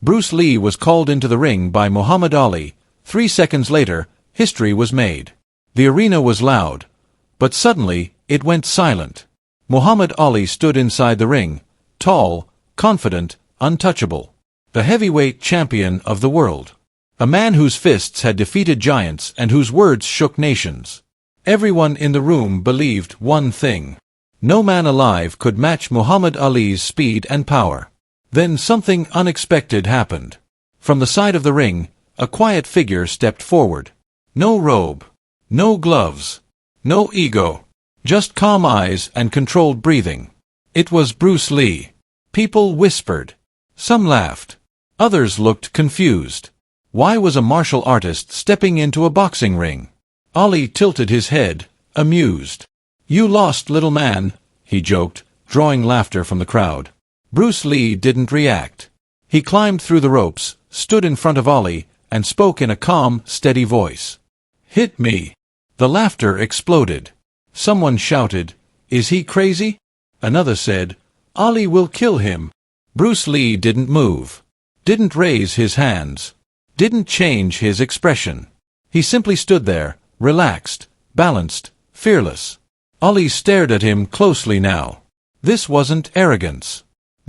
Bruce Lee was called into the ring by Muhammad Ali. 3 seconds later, history was made. The arena was loud, but suddenly, it went silent. Muhammad Ali stood inside the ring, tall, confident, untouchable. The heavyweight champion of the world. A man whose fists had defeated giants and whose words shook nations. Everyone in the room believed one thing. No man alive could match Muhammad Ali's speed and power. Then something unexpected happened. From the side of the ring, a quiet figure stepped forward. No robe. No gloves. No ego. Just calm eyes and controlled breathing. It was Bruce Lee. People whispered. Some laughed. Others looked confused. Why was a martial artist stepping into a boxing ring? Ali tilted his head, amused. "You lost, little man," he joked, drawing laughter from the crowd. Bruce Lee didn't react. He climbed through the ropes, stood in front of Ali, and spoke in a calm, steady voice. "Hit me." The laughter exploded. Someone shouted, "Is he crazy?" Another said, "Ali will kill him." Bruce Lee didn't move. Didn't raise his hands. Didn't change his expression. He simply stood there, relaxed, balanced, fearless. Ali stared at him closely now. This wasn't arrogance.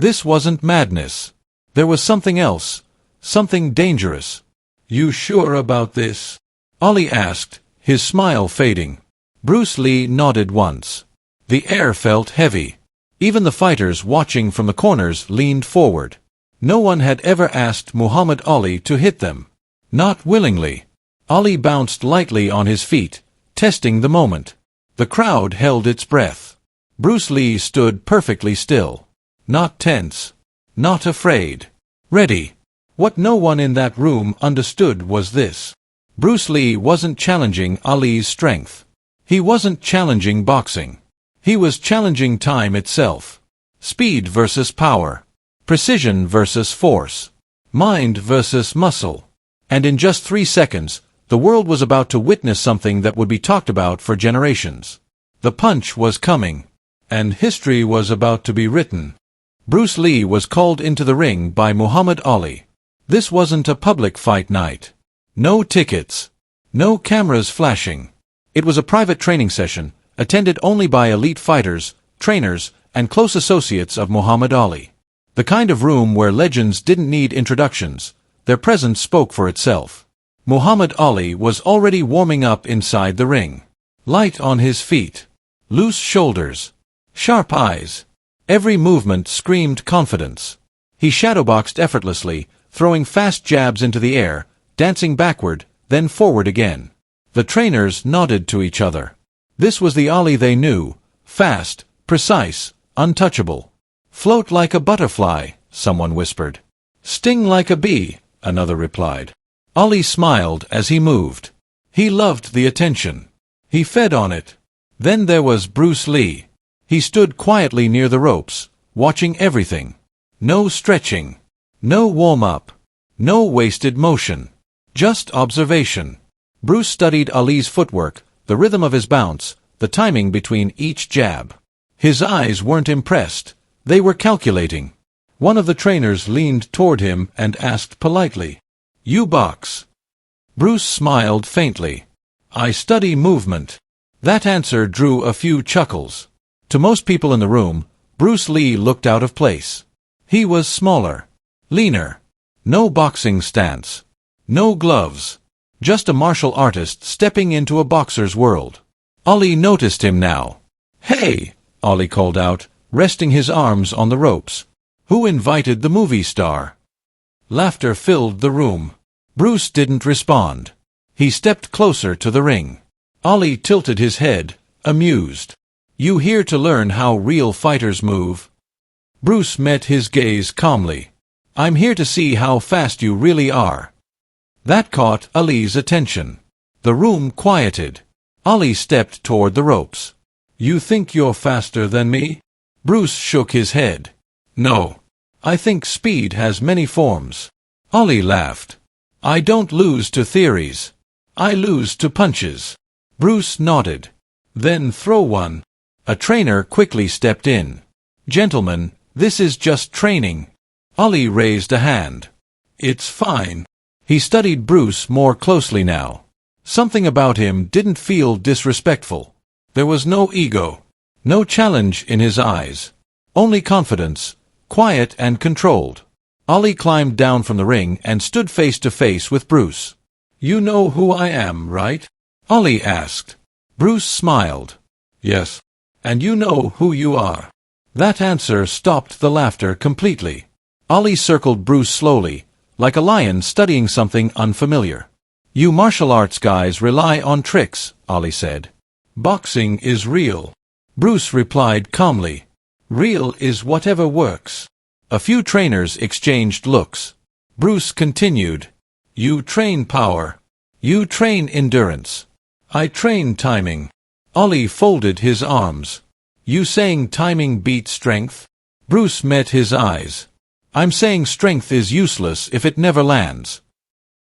This wasn't madness. There was something else, something dangerous. "You sure about this?" Ali asked, his smile fading. Bruce Lee nodded once. The air felt heavy. Even the fighters watching from the corners leaned forward. No one had ever asked Muhammad Ali to hit them. Not willingly. Ali bounced lightly on his feet, testing the moment. The crowd held its breath. Bruce Lee stood perfectly still. Not tense. Not afraid. Ready. What no one in that room understood was this. Bruce Lee wasn't challenging Ali's strength. He wasn't challenging boxing. He was challenging time itself. Speed versus power. Precision versus force. Mind versus muscle. And in just 3 seconds, the world was about to witness something that would be talked about for generations. The punch was coming. And history was about to be written. Bruce Lee was called into the ring by Muhammad Ali. This wasn't a public fight night. No tickets. No cameras flashing. It was a private training session, attended only by elite fighters, trainers, and close associates of Muhammad Ali. The kind of room where legends didn't need introductions. Their presence spoke for itself. Muhammad Ali was already warming up inside the ring. Light on his feet. Loose shoulders. Sharp eyes. Every movement screamed confidence. He shadowboxed effortlessly, throwing fast jabs into the air, dancing backward, then forward again. The trainers nodded to each other. This was the Ali they knew. Fast, precise, untouchable. "Float like a butterfly," someone whispered. "Sting like a bee," another replied. Ali smiled as he moved. He loved the attention. He fed on it. Then there was Bruce Lee. He stood quietly near the ropes, watching everything. No stretching. No warm-up. No wasted motion. Just observation. Bruce studied Ali's footwork, the rhythm of his bounce, the timing between each jab. His eyes weren't impressed. They were calculating. One of the trainers leaned toward him and asked politely, "You box?" Bruce smiled faintly. "I study movement." That answer drew a few chuckles. To most people in the room, Bruce Lee looked out of place. He was smaller, leaner. No boxing stance. No gloves. Just a martial artist stepping into a boxer's world. Ali noticed him now. "Hey!" Ali called out, resting his arms on the ropes. "Who invited the movie star?" Laughter filled the room. Bruce didn't respond. He stepped closer to the ring. Ali tilted his head, amused. "You here to learn how real fighters move?" Bruce met his gaze calmly. "I'm here to see how fast you really are." That caught Ali's attention. The room quieted. Ali stepped toward the ropes. "You think you're faster than me?" Bruce shook his head. "No. I think speed has many forms." Ali laughed. "I don't lose to theories. I lose to punches." Bruce nodded. "Then throw one." A trainer quickly stepped in. "Gentlemen, this is just training." Ali raised a hand. It's fine. He studied Bruce more closely now. Something about him didn't feel disrespectful. There was no ego. No challenge in his eyes. Only confidence, quiet and controlled. Ali climbed down from the ring and stood face to face with Bruce. You know who I am, right? Ali asked. Bruce smiled. Yes. And you know who you are. That answer stopped the laughter completely. Ali circled Bruce slowly, like a lion studying something unfamiliar. You martial arts guys rely on tricks, Ali said. Boxing is real. Bruce replied calmly. Real is whatever works. A few trainers exchanged looks. Bruce continued. You train power. You train endurance. I train timing. Ali folded his arms. You saying timing beats strength? Bruce met his eyes. I'm saying strength is useless if it never lands.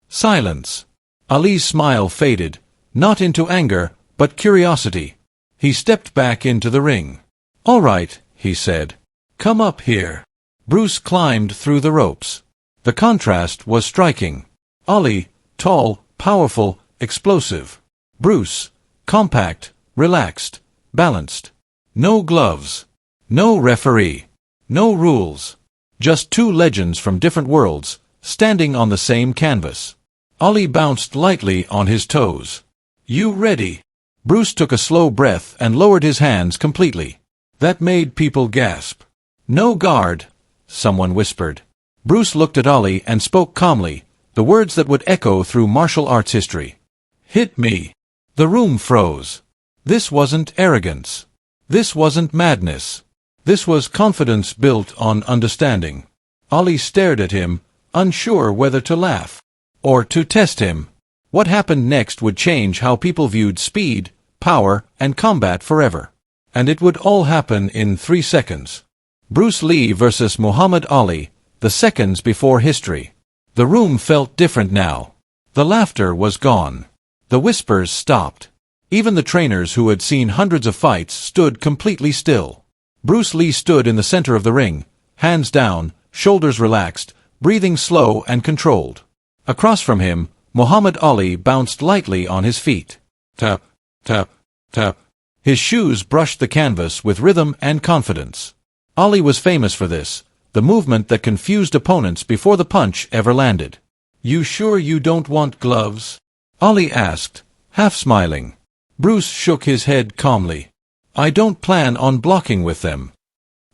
Silence. Ali's smile faded, not into anger, but curiosity. He stepped back into the ring. All right, he said. Come up here. Bruce climbed through the ropes. The contrast was striking. Ali, tall, powerful, explosive. Bruce, compact, relaxed, balanced. No gloves. No referee. No rules. Just two legends from different worlds, standing on the same canvas. Ali bounced lightly on his toes. You ready? Bruce took a slow breath and lowered his hands completely. That made people gasp. No guard, someone whispered. Bruce looked at Ali and spoke calmly, the words that would echo through martial arts history. Hit me. The room froze. This wasn't arrogance. This wasn't madness. This was confidence built on understanding. Ali stared at him, unsure whether to laugh or to test him. What happened next would change how people viewed speed, power, and combat forever. And it would all happen in 3 seconds. Bruce Lee versus Muhammad Ali, the seconds before history. The room felt different now. The laughter was gone. The whispers stopped. Even the trainers who had seen hundreds of fights stood completely still. Bruce Lee stood in the center of the ring, hands down, shoulders relaxed, breathing slow and controlled. Across from him, Muhammad Ali bounced lightly on his feet. Tap, tap, tap. His shoes brushed the canvas with rhythm and confidence. Ali was famous for this, the movement that confused opponents before the punch ever landed. You sure you don't want gloves? Ali asked, half smiling. Bruce shook his head calmly. I don't plan on blocking with them.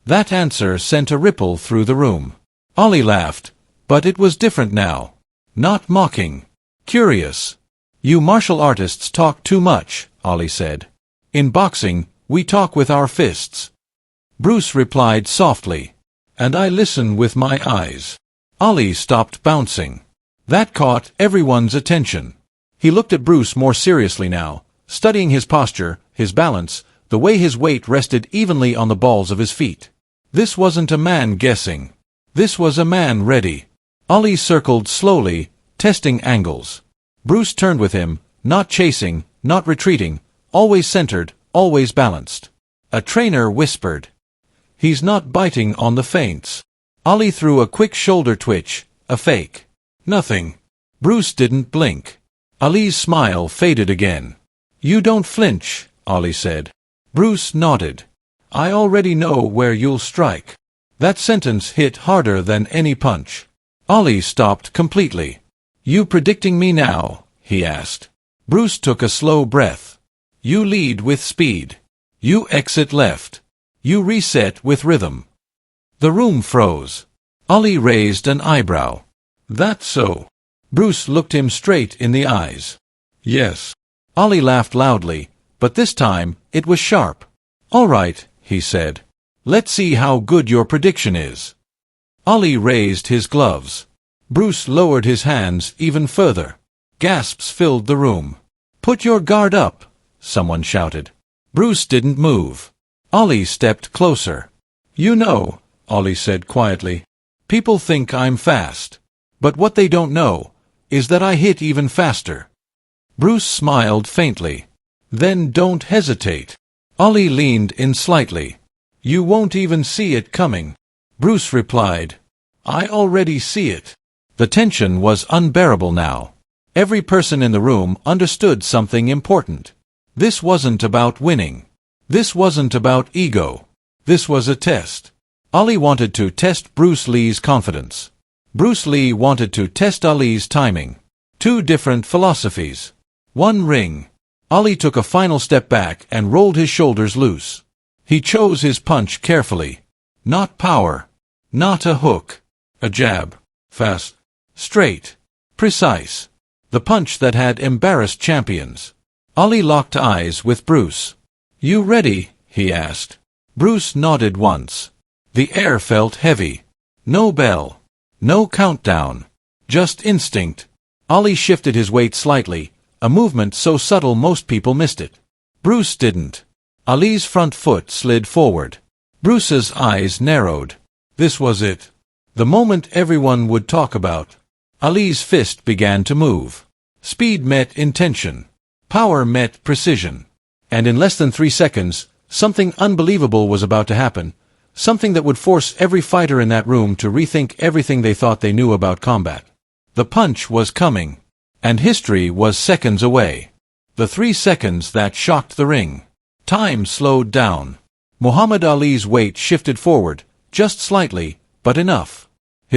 That answer sent a ripple through the room. Ali laughed, but it was different now. Not mocking. Curious. You martial artists talk too much, Ali said. In boxing, we talk with our fists. Bruce replied softly. And I listen with my eyes. Ali stopped bouncing. That caught everyone's attention. He looked at Bruce more seriously now, studying his posture, his balance, the way his weight rested evenly on the balls of his feet. This wasn't a man guessing. This was a man ready. Ali circled slowly, testing angles. Bruce turned with him, not chasing, not retreating, always centered, always balanced. A trainer whispered. He's not biting on the feints. Ali threw a quick shoulder twitch, a fake. Nothing. Bruce didn't blink. Ali's smile faded again. You don't flinch, Ali said. Bruce nodded. I already know where you'll strike. That sentence hit harder than any punch. Ali stopped completely. You predicting me now? He asked. Bruce took a slow breath. You lead with speed. You exit left. You reset with rhythm. The room froze. Ali raised an eyebrow. That's so. Bruce looked him straight in the eyes. Yes. Ali laughed loudly, but this time it was sharp. All right, he said. Let's see how good your prediction is. Ali raised his gloves. Bruce lowered his hands even further. Gasps filled the room. Put your guard up, someone shouted. Bruce didn't move. Ali stepped closer. You know, Ali said quietly, people think I'm fast. But what they don't know is that I hit even faster. Bruce smiled faintly. Then don't hesitate. Ali leaned in slightly. You won't even see it coming. Bruce replied. I already see it. The tension was unbearable now. Every person in the room understood something important. This wasn't about winning. This wasn't about ego. This was a test. Ali wanted to test Bruce Lee's confidence. Bruce Lee wanted to test Ali's timing. Two different philosophies. One ring. Ali took a final step back and rolled his shoulders loose. He chose his punch carefully. Not power. Not a hook. A jab. Fast. Straight. Precise. The punch that had embarrassed champions. Ali locked eyes with Bruce. "You ready?" he asked. Bruce nodded once. The air felt heavy. No bell. No countdown. Just instinct. Ali shifted his weight slightly, a movement so subtle most people missed it. Bruce didn't. Ali's front foot slid forward. Bruce's eyes narrowed. This was it. The moment everyone would talk about. Ali's fist began to move. Speed met intention. Power met precision. And in less than 3 seconds, something unbelievable was about to happen. Something that would force every fighter in that room to rethink everything they thought they knew about combat. The punch was coming. And history was seconds away. The 3 seconds that shocked the ring. Time slowed down. Muhammad Ali's weight shifted forward, just slightly, but enough.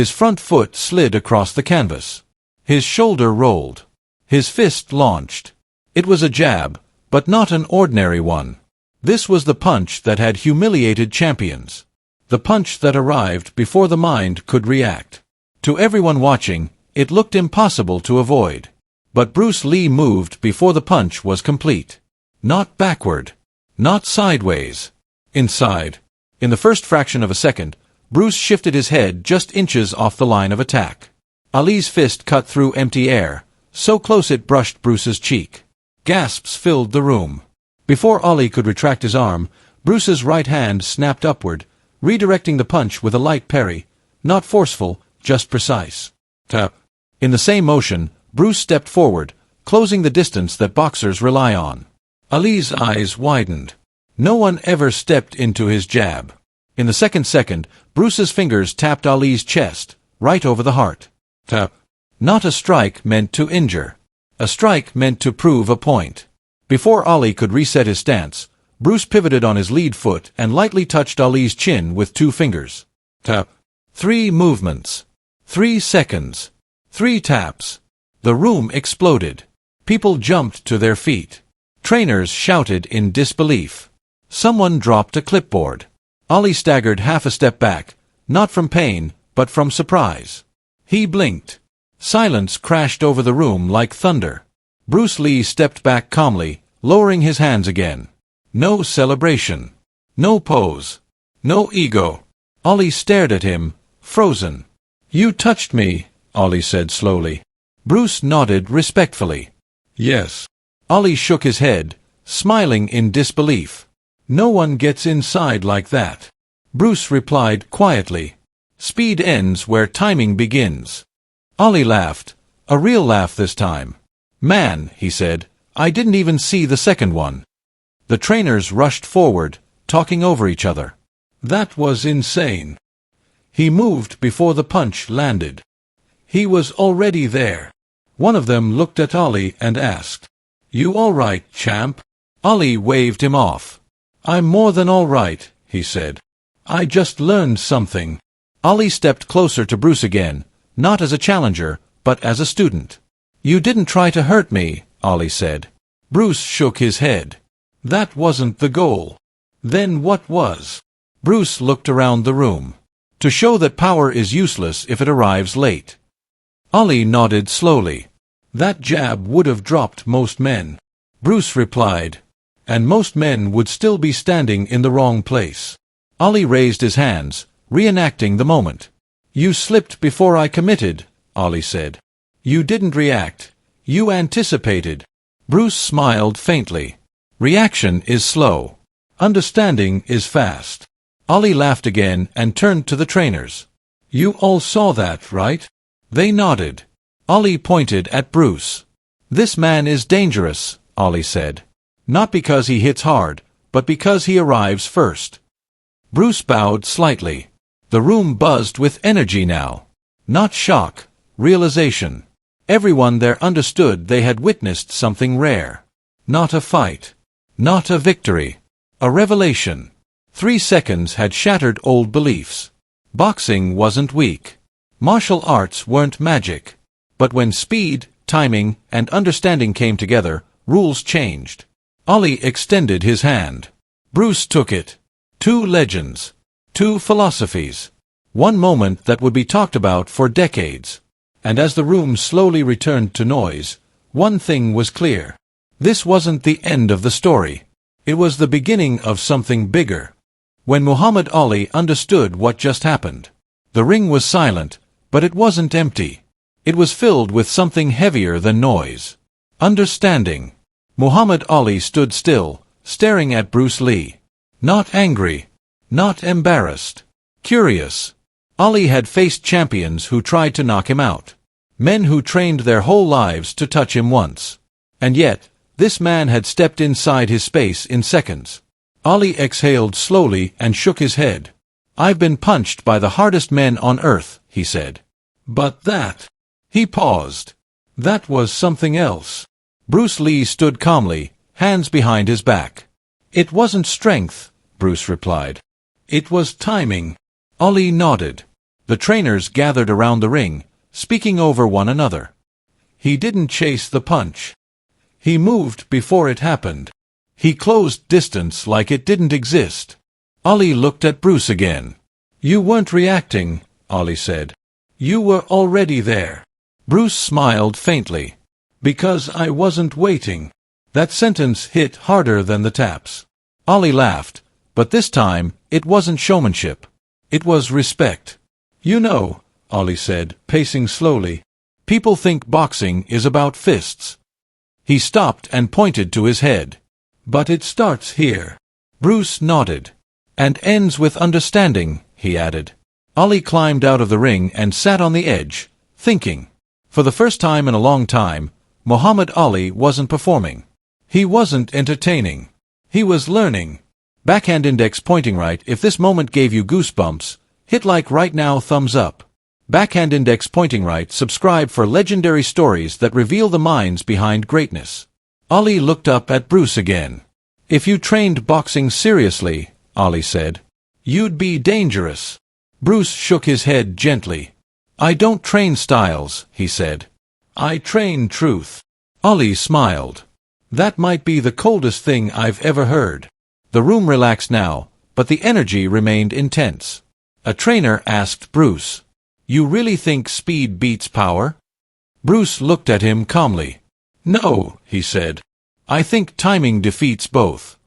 His front foot slid across the canvas. His shoulder rolled. His fist launched. It was a jab, but not an ordinary one. This was the punch that had humiliated champions. The punch that arrived before the mind could react. To everyone watching, it looked impossible to avoid. But Bruce Lee moved before the punch was complete. Not backward. Not sideways. Inside. In the first fraction of a second, Bruce shifted his head just inches off the line of attack. Ali's fist cut through empty air, so close it brushed Bruce's cheek. Gasps filled the room. Before Ali could retract his arm, Bruce's right hand snapped upward, redirecting the punch with a light parry, not forceful, just precise. Tap. In the same motion, Bruce stepped forward, closing the distance that boxers rely on. Ali's eyes widened. No one ever stepped into his jab. In the second, Bruce's fingers tapped Ali's chest, right over the heart. Tap. Not a strike meant to injure. A strike meant to prove a point. Before Ali could reset his stance, Bruce pivoted on his lead foot and lightly touched Ali's chin with 2 fingers. Tap. 3 movements. 3 seconds. 3 taps. The room exploded. People jumped to their feet. Trainers shouted in disbelief. Someone dropped a clipboard. Ali staggered half a step back, not from pain, but from surprise. He blinked. Silence crashed over the room like thunder. Bruce Lee stepped back calmly, lowering his hands again. No celebration. No pose. No ego. Ali stared at him, frozen. "You touched me," Ali said slowly. Bruce nodded respectfully. "Yes." Ali shook his head, smiling in disbelief. "No one gets inside like that." Bruce replied quietly. "Speed ends where timing begins." Ali laughed, a real laugh this time. "Man," he said, "I didn't even see the second one." The trainers rushed forward, talking over each other. "That was insane." "He moved before the punch landed." "He was already there." One of them looked at Ali and asked, "You all right, champ?" Ali waved him off. "I'm more than all right," he said. "I just learned something." Ali stepped closer to Bruce again, not as a challenger, but as a student. "You didn't try to hurt me," Ali said. Bruce shook his head. "That wasn't the goal." "Then what was?" Bruce looked around the room. "To show that power is useless if it arrives late." Ali nodded slowly. "That jab would have dropped most men." Bruce replied. "And most men would still be standing in the wrong place." Ali raised his hands, reenacting the moment. "You slipped before I committed," Ali said. "You didn't react. You anticipated." Bruce smiled faintly. "Reaction is slow. Understanding is fast." Ali laughed again and turned to the trainers. "You all saw that, right?" They nodded. Ali pointed at Bruce. "This man is dangerous," Ali said. "Not because he hits hard, but because he arrives first." Bruce bowed slightly. The room buzzed with energy now. Not shock, realization. Everyone there understood they had witnessed something rare. Not a fight. Not a victory. A revelation. 3 seconds had shattered old beliefs. Boxing wasn't weak. Martial arts weren't magic. But when speed, timing, and understanding came together, rules changed. Ali extended his hand. Bruce took it. 2 legends. 2 philosophies. One moment that would be talked about for decades. And as the room slowly returned to noise, one thing was clear. This wasn't the end of the story. It was the beginning of something bigger. When Muhammad Ali understood what just happened, the ring was silent, but it wasn't empty. It was filled with something heavier than noise. Understanding. Muhammad Ali stood still, staring at Bruce Lee. Not angry. Not embarrassed. Curious. Ali had faced champions who tried to knock him out. Men who trained their whole lives to touch him once. And yet, this man had stepped inside his space in seconds. Ali exhaled slowly and shook his head. I've been punched by the hardest men on earth, he said. But that... He paused. That was something else. Bruce Lee stood calmly, hands behind his back. It wasn't strength, Bruce replied. It was timing. Ali nodded. The trainers gathered around the ring, speaking over one another. He didn't chase the punch. He moved before it happened. He closed distance like it didn't exist. Ali looked at Bruce again. You weren't reacting, Ali said. You were already there. Bruce smiled faintly. Because I wasn't waiting. That sentence hit harder than the taps. Ali laughed, but this time it wasn't showmanship. It was respect. You know, Ali said, pacing slowly, people think boxing is about fists. He stopped and pointed to his head. But it starts here. Bruce nodded. And ends with understanding, he added. Ali climbed out of the ring and sat on the edge, thinking. For the first time in a long time, Muhammad Ali wasn't performing. He wasn't entertaining. He was learning. Backhand index pointing right. If this moment gave you goosebumps, hit like right now, thumbs up. Backhand index pointing right. Subscribe for legendary stories that reveal the minds behind greatness. Ali looked up at Bruce again. If you trained boxing seriously, Ali said, you'd be dangerous. Bruce shook his head gently. I don't train styles, he said. I train truth. Ali smiled. That might be the coldest thing I've ever heard. The room relaxed now, but the energy remained intense. A trainer asked Bruce, you really think speed beats power? Bruce looked at him calmly. No, he said. I think timing defeats both.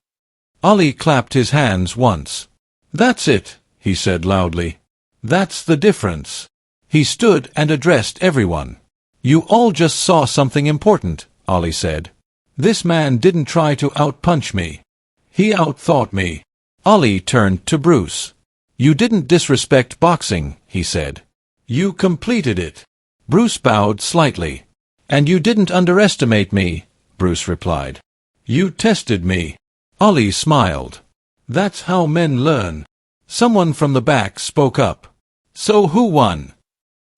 Ali clapped his hands once. That's it, he said loudly. That's the difference. He stood and addressed everyone. You all just saw something important, Ali said. This man didn't try to outpunch me. He outthought me. Ali turned to Bruce. You didn't disrespect boxing, he said. You completed it. Bruce bowed slightly. And you didn't underestimate me, Bruce replied. You tested me. Ali smiled. That's how men learn. Someone from the back spoke up. So who won?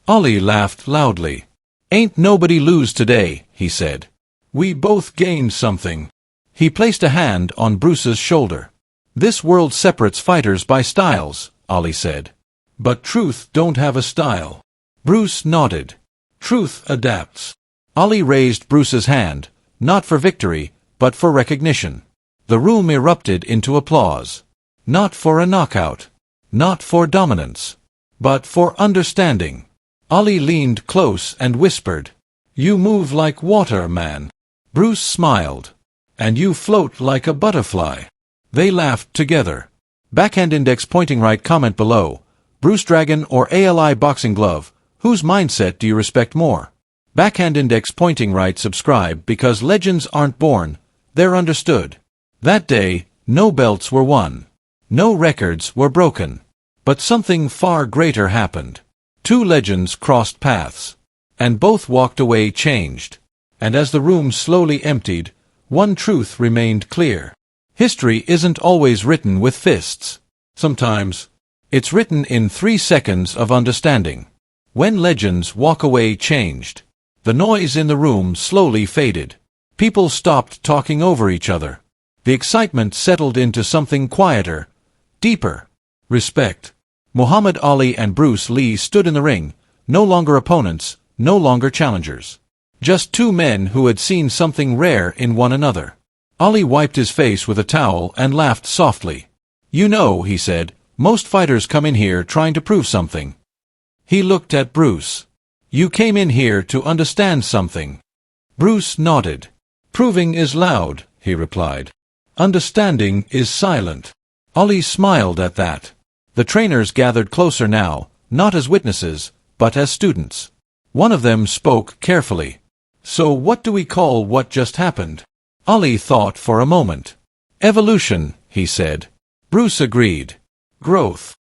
Ali laughed loudly. Ain't nobody lose today, he said. We both gained something. He placed a hand on Bruce's shoulder. This world separates fighters by styles, Ali said. But truth don't have a style. Bruce nodded. Truth adapts. Ali raised Bruce's hand, not for victory, but for recognition. The room erupted into applause. Not for a knockout. Not for dominance. But for understanding. Ali leaned close and whispered. You move like water, man. Bruce smiled. And you float like a butterfly. They laughed together. Backhand index pointing right. Comment below. Bruce Dragon or Ali boxing glove, whose mindset do you respect more? Backhand index pointing right. Subscribe because legends aren't born, they're understood. That day, no belts were won. No records were broken. But something far greater happened. 2 legends crossed paths. And both walked away changed. And as the room slowly emptied, one truth remained clear. History isn't always written with fists. Sometimes, it's written in 3 seconds of understanding. When legends walk away changed. The noise in the room slowly faded. People stopped talking over each other. The excitement settled into something quieter, deeper. Respect. Muhammad Ali and Bruce Lee stood in the ring, no longer opponents, no longer challengers. Just two men who had seen something rare in one another. Ali wiped his face with a towel and laughed softly. "You know," he said, "most fighters come in here trying to prove something." He looked at Bruce. "You came in here to understand something." Bruce nodded. "Proving is loud," he replied. "Understanding is silent." Ali smiled at that. The trainers gathered closer now, not as witnesses, but as students. One of them spoke carefully. "So what do we call what just happened?" Ali thought for a moment. "Evolution," he said. Bruce agreed. "Growth."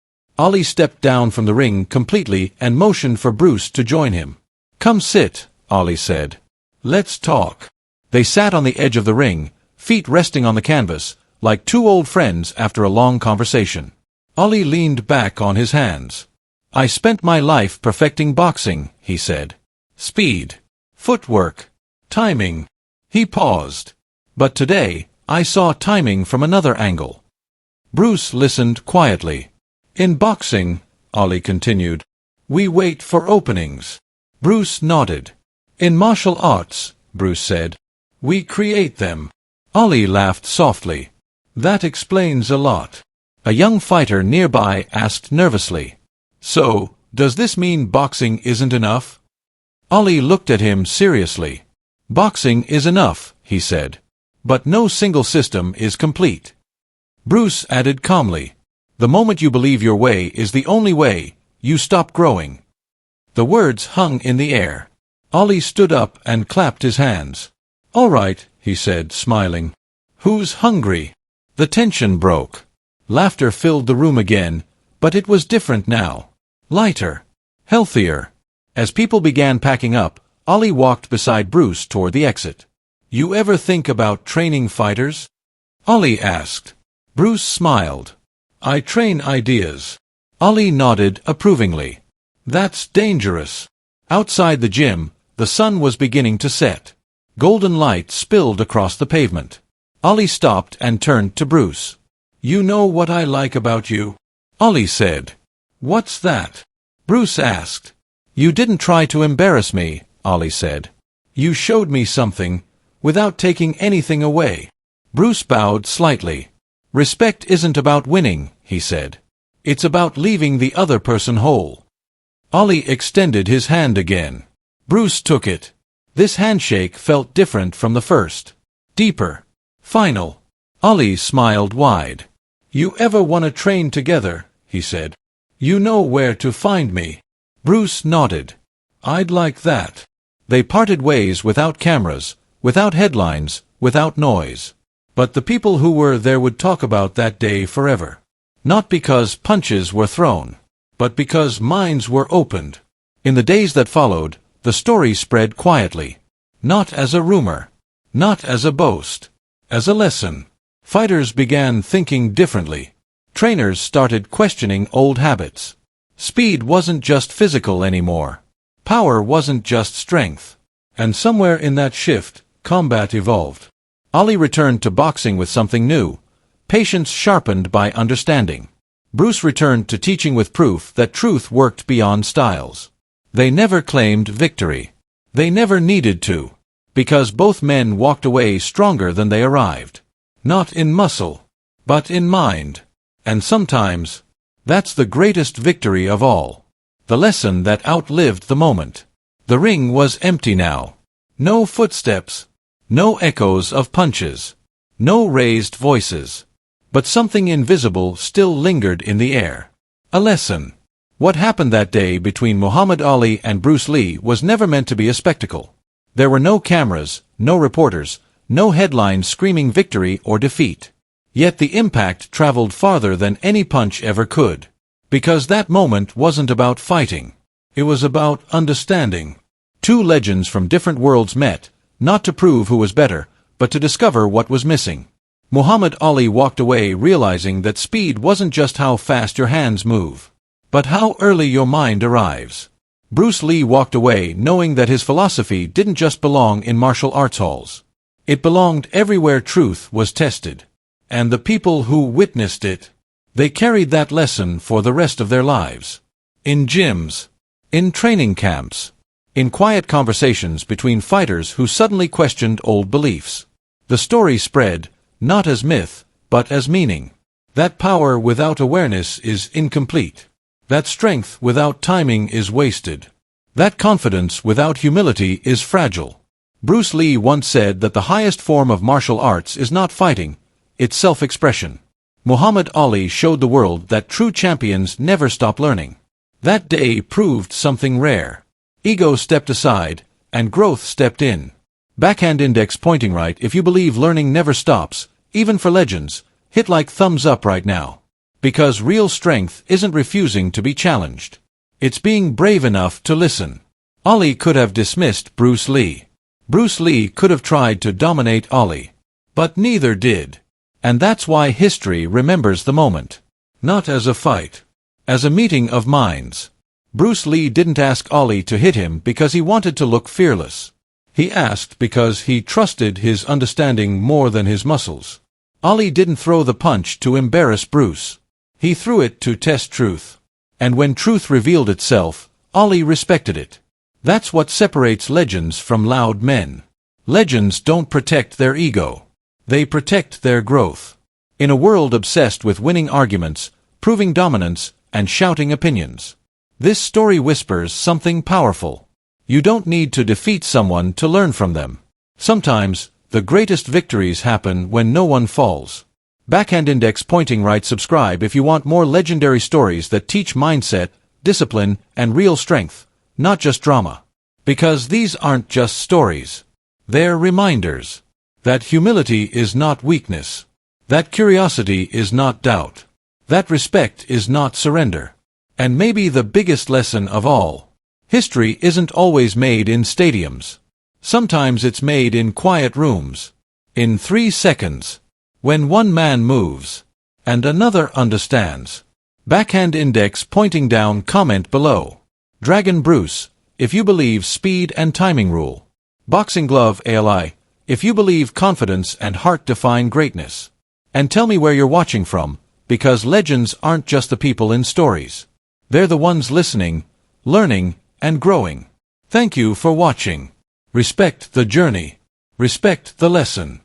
Ali stepped down from the ring completely and motioned for Bruce to join him. "Come sit," Ali said. "Let's talk." They sat on the edge of the ring, feet resting on the canvas, like two old friends after a long conversation. Ali leaned back on his hands. "I spent my life perfecting boxing," he said. "Speed, footwork, timing." He paused. "But today, I saw timing from another angle." Bruce listened quietly. "In boxing," Ali continued, "we wait for openings." Bruce nodded. "In martial arts," Bruce said, "we create them." Ali laughed softly. "That explains a lot." A young fighter nearby asked nervously, "So, does this mean boxing isn't enough?" Ali looked at him seriously. "Boxing is enough," he said. "But no single system is complete." Bruce added calmly, "The moment you believe your way is the only way, you stop growing." The words hung in the air. Ali stood up and clapped his hands. "All right," he said, smiling. "Who's hungry?" The tension broke. Laughter filled the room again, but it was different now. Lighter. Healthier. As people began packing up, Ali walked beside Bruce toward the exit. "You ever think about training fighters?" Ali asked. Bruce smiled. "I train ideas." Ali nodded approvingly. "That's dangerous." Outside the gym, the sun was beginning to set. Golden light spilled across the pavement. Ali stopped and turned to Bruce. "You know what I like about you?" Ali said. "What's that?" Bruce asked. "You didn't try to embarrass me," Ali said. "You showed me something, without taking anything away." Bruce bowed slightly. "Respect isn't about winning," he said. "It's about leaving the other person whole." Ali extended his hand again. Bruce took it. This handshake felt different from the first. Deeper. Final. Ali smiled wide. "You ever want to train together?" he said. "You know where to find me." Bruce nodded. "I'd like that." They parted ways without cameras, without headlines, without noise. But the people who were there would talk about that day forever. Not because punches were thrown, but because minds were opened. In the days that followed, the story spread quietly. Not as a rumor. Not as a boast. As a lesson. Fighters began thinking differently. Trainers started questioning old habits. Speed wasn't just physical anymore. Power wasn't just strength. And somewhere in that shift, combat evolved. Ali returned to boxing with something new. Patience sharpened by understanding. Bruce returned to teaching with proof that truth worked beyond styles. They never claimed victory. They never needed to. Because both men walked away stronger than they arrived. Not in muscle, but in mind. And sometimes, that's the greatest victory of all. The lesson that outlived the moment. The ring was empty now. No footsteps. No echoes of punches. No raised voices. But something invisible still lingered in the air. A lesson. What happened that day between Muhammad Ali and Bruce Lee was never meant to be a spectacle. There were no cameras, no reporters, no headlines screaming victory or defeat. Yet the impact traveled farther than any punch ever could. Because that moment wasn't about fighting. It was about understanding. Two legends from different worlds met, not to prove who was better, but to discover what was missing. Muhammad Ali walked away realizing that speed wasn't just how fast your hands move, but how early your mind arrives. Bruce Lee walked away knowing that his philosophy didn't just belong in martial arts halls. It belonged everywhere truth was tested. And the people who witnessed it, they carried that lesson for the rest of their lives. In gyms, in training camps, in quiet conversations between fighters who suddenly questioned old beliefs. The story spread, not as myth, but as meaning. That power without awareness is incomplete. That strength without timing is wasted. That confidence without humility is fragile. Bruce Lee once said that the highest form of martial arts is not fighting, it's self-expression. Muhammad Ali showed the world that true champions never stop learning. That day proved something rare. Ego stepped aside, and growth stepped in. Backhand index pointing right if you believe learning never stops, even for legends, hit like thumbs up right now. Because real strength isn't refusing to be challenged. It's being brave enough to listen. Ali could have dismissed Bruce Lee. Bruce Lee could have tried to dominate Ali. But neither did. And that's why history remembers the moment. Not as a fight. As a meeting of minds. Bruce Lee didn't ask Ali to hit him because he wanted to look fearless. He asked because he trusted his understanding more than his muscles. Ali didn't throw the punch to embarrass Bruce. He threw it to test truth. And when truth revealed itself, Ali respected it. That's what separates legends from loud men. Legends don't protect their ego. They protect their growth. In a world obsessed with winning arguments, proving dominance, and shouting opinions, this story whispers something powerful. You don't need to defeat someone to learn from them. Sometimes, the greatest victories happen when no one falls. Backhand index pointing right. Subscribe if you want more legendary stories that teach mindset, discipline, and real strength, not just drama. Because these aren't just stories. They're reminders. That humility is not weakness. That curiosity is not doubt. That respect is not surrender. And maybe the biggest lesson of all. History isn't always made in stadiums. Sometimes it's made in quiet rooms. In 3 seconds. When one man moves. And another understands. Backhand index pointing down. Comment below. Dragon Bruce, if you believe speed and timing rule. Boxing glove Ali, if you believe confidence and heart define greatness. And tell me where you're watching from, because legends aren't just the people in stories. They're the ones listening, learning, and growing. Thank you for watching. Respect the journey. Respect the lesson.